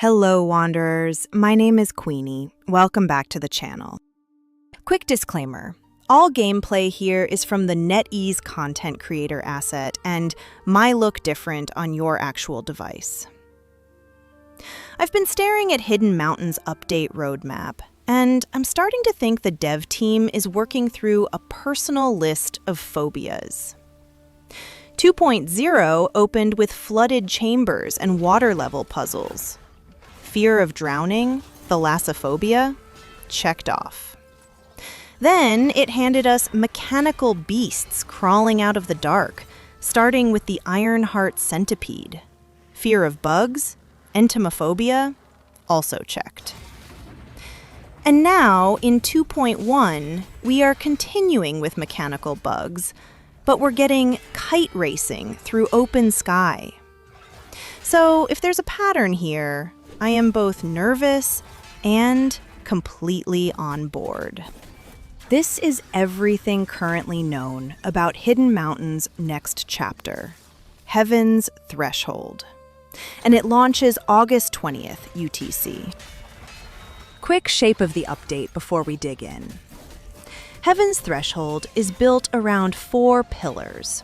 Hello, Wanderers. My name is Queenie. Welcome back to the channel. Quick disclaimer. All gameplay here is from the NetEase content creator asset and might look different on your actual device. I've been staring at Hidden Mountain's update roadmap, and I'm starting to think the dev team is working through a personal list of phobias. 2.0 opened with flooded chambers and water level puzzles. Fear of drowning, thalassophobia, checked off. Then it handed us mechanical beasts crawling out of the dark, starting with the Ironheart centipede. Fear of bugs, entomophobia, also checked. And now, in 2.1, we are continuing with mechanical bugs, but we're getting kite racing through open sky. So if there's a pattern here, I am both nervous and completely on board. This is everything currently known about Hidden Mountain's next chapter, Heaven's Threshold. And it launches August 20th, UTC. Quick shape of the update before we dig in. Heaven's Threshold is built around 4 pillars.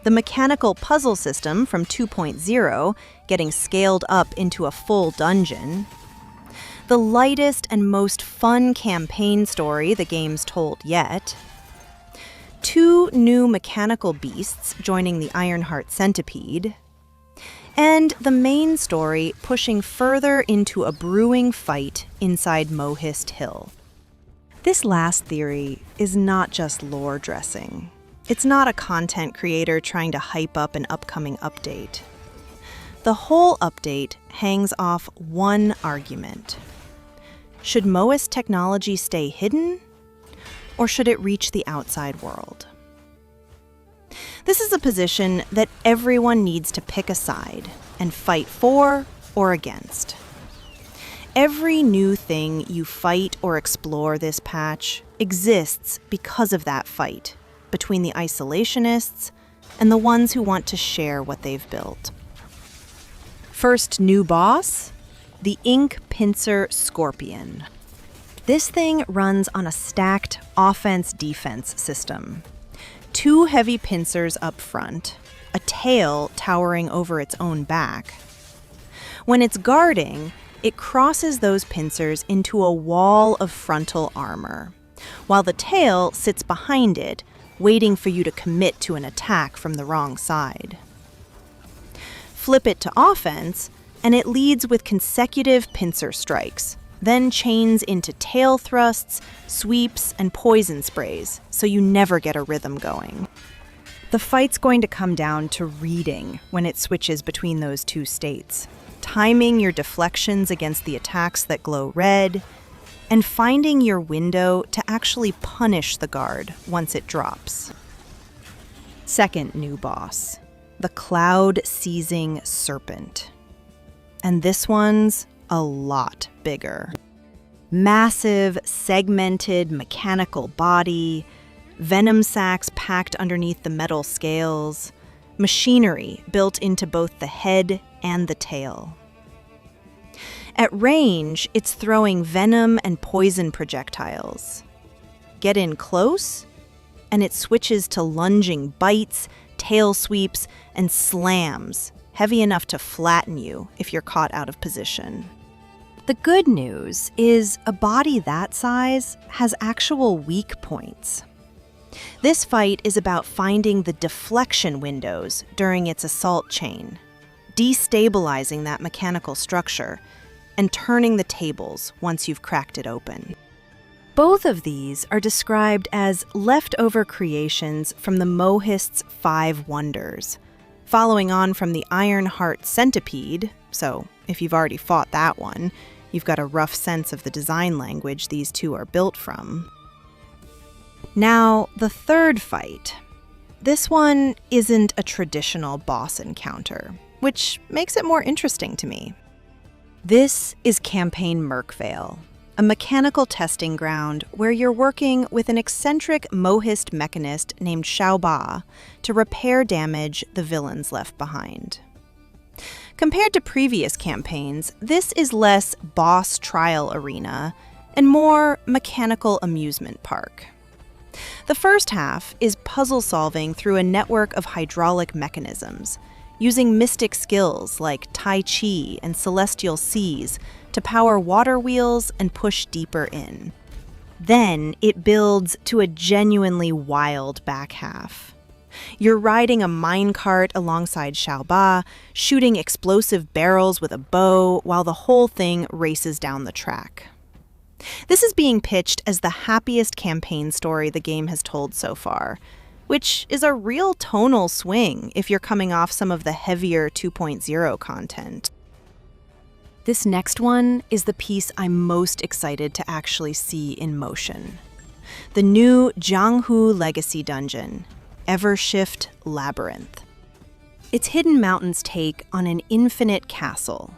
The mechanical puzzle system from 2.0 getting scaled up into a full dungeon. The lightest and most fun campaign story the game's told yet. 2 new mechanical beasts joining the Ironheart centipede. And the main story pushing further into a brewing fight inside Mohist Hill. This last theory is not just lore dressing. It's not a content creator trying to hype up an upcoming update. The whole update hangs off one argument. Should Mohist technology stay hidden, or should it reach the outside world? This is a position that everyone needs to pick a side and fight for or against. Every new thing you fight or explore this patch exists because of that fight between the isolationists and the ones who want to share what they've built. First new boss, the Inkpincer Scorpion. This thing runs on a stacked offense-defense system. 2 heavy pincers up front, a tail towering over its own back. When it's guarding, it crosses those pincers into a wall of frontal armor, while the tail sits behind it, waiting for you to commit to an attack from the wrong side. Flip it to offense, and it leads with consecutive pincer strikes, then chains into tail thrusts, sweeps, and poison sprays, so you never get a rhythm going. The fight's going to come down to reading when it switches between those 2 states, timing your deflections against the attacks that glow red, and finding your window to actually punish the guard once it drops. Second new boss, the cloud-seizing Serpent. And this one's a lot bigger. Massive, segmented, mechanical body, venom sacs packed underneath the metal scales, machinery built into both the head and the tail. At range, it's throwing venom and poison projectiles. Get in close, and it switches to lunging bites, tail sweeps, and slams, heavy enough to flatten you if you're caught out of position. The good news is a body that size has actual weak points. This fight is about finding the deflection windows during its assault chain, destabilizing that mechanical structure, and turning the tables once you've cracked it open. Both of these are described as leftover creations from the Mohist's 5 Wonders, following on from the Ironheart centipede, so if you've already fought that one, you've got a rough sense of the design language these 2 are built from. Now, the third fight. This one isn't a traditional boss encounter, which makes it more interesting to me. This is Campaign Mirkvale, a mechanical testing ground where you're working with an eccentric Mohist mechanist named Xiaoba to repair damage the villains left behind. Compared to previous campaigns, this is less boss trial arena and more mechanical amusement park. The first half is puzzle solving through a network of hydraulic mechanisms, using mystic skills like Tai Chi and celestial seas to power water wheels and push deeper in. Then it builds to a genuinely wild back half. You're riding a minecart alongside Xiaoba, shooting explosive barrels with a bow while the whole thing races down the track. This is being pitched as the happiest campaign story the game has told so far, which is a real tonal swing if you're coming off some of the heavier 2.0 content. This next one is the piece I'm most excited to actually see in motion. The new Jianghu Legacy dungeon, Evershift Labyrinth. It's Hidden Mountain's take on an infinite castle,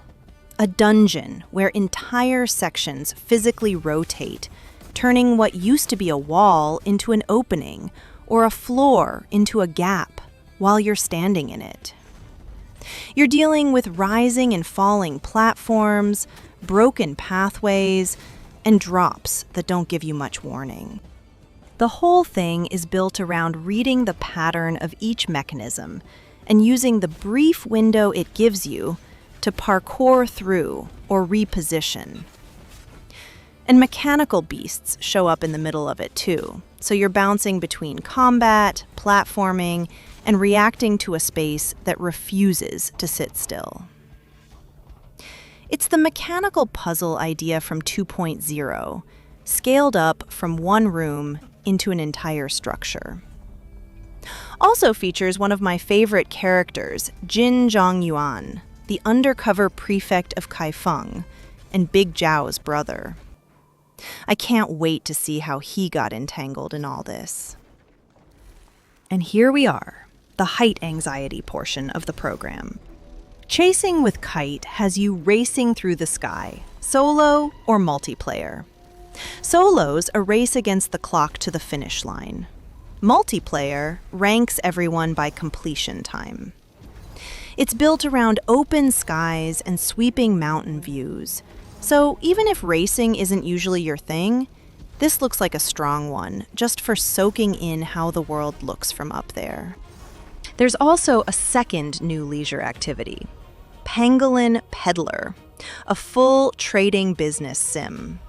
a dungeon where entire sections physically rotate, turning what used to be a wall into an opening or a floor into a gap while you're standing in it. You're dealing with rising and falling platforms, broken pathways, and drops that don't give you much warning. The whole thing is built around reading the pattern of each mechanism and using the brief window it gives you to parkour through or reposition. And mechanical beasts show up in the middle of it too, so you're bouncing between combat, platforming, and reacting to a space that refuses to sit still. It's the mechanical puzzle idea from 2.0, scaled up from one room into an entire structure. Also features one of my favorite characters, Jin Zhongyuan, the undercover prefect of Kaifeng and Big Zhao's brother. I can't wait to see how he got entangled in all this. And here we are, the height anxiety portion of the program. Chasing with Kite has you racing through the sky, solo or multiplayer. Solo's a race against the clock to the finish line. Multiplayer ranks everyone by completion time. It's built around open skies and sweeping mountain views, so even if racing isn't usually your thing, this looks like a strong one, just for soaking in how the world looks from up there. There's also a second new leisure activity, Pangolin Peddler, a full trading business sim.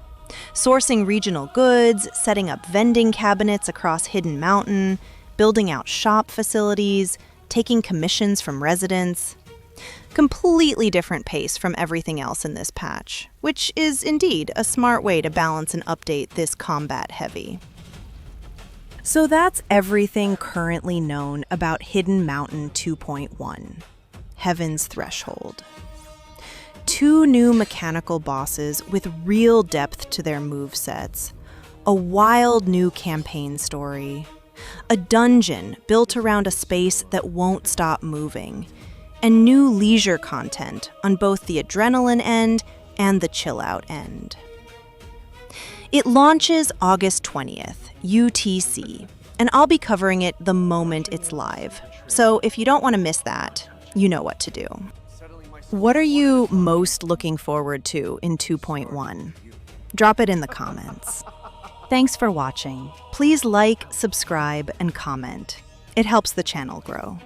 Sourcing regional goods, setting up vending cabinets across Hidden Mountain, building out shop facilities, taking commissions from residents. Completely different pace from everything else in this patch, which is indeed a smart way to balance and update this combat heavy. So that's everything currently known about Hidden Mountain 2.1, Heaven's Threshold. 2 new mechanical bosses with real depth to their movesets, a wild new campaign story, a dungeon built around a space that won't stop moving, and new leisure content on both the adrenaline end and the chill-out end. It launches August 20th, UTC, and I'll be covering it the moment it's live. So if you don't want to miss that, you know what to do. What are you most looking forward to in 2.1? Drop it in the comments. Thanks for watching. Please like, subscribe, and comment. It helps the channel grow.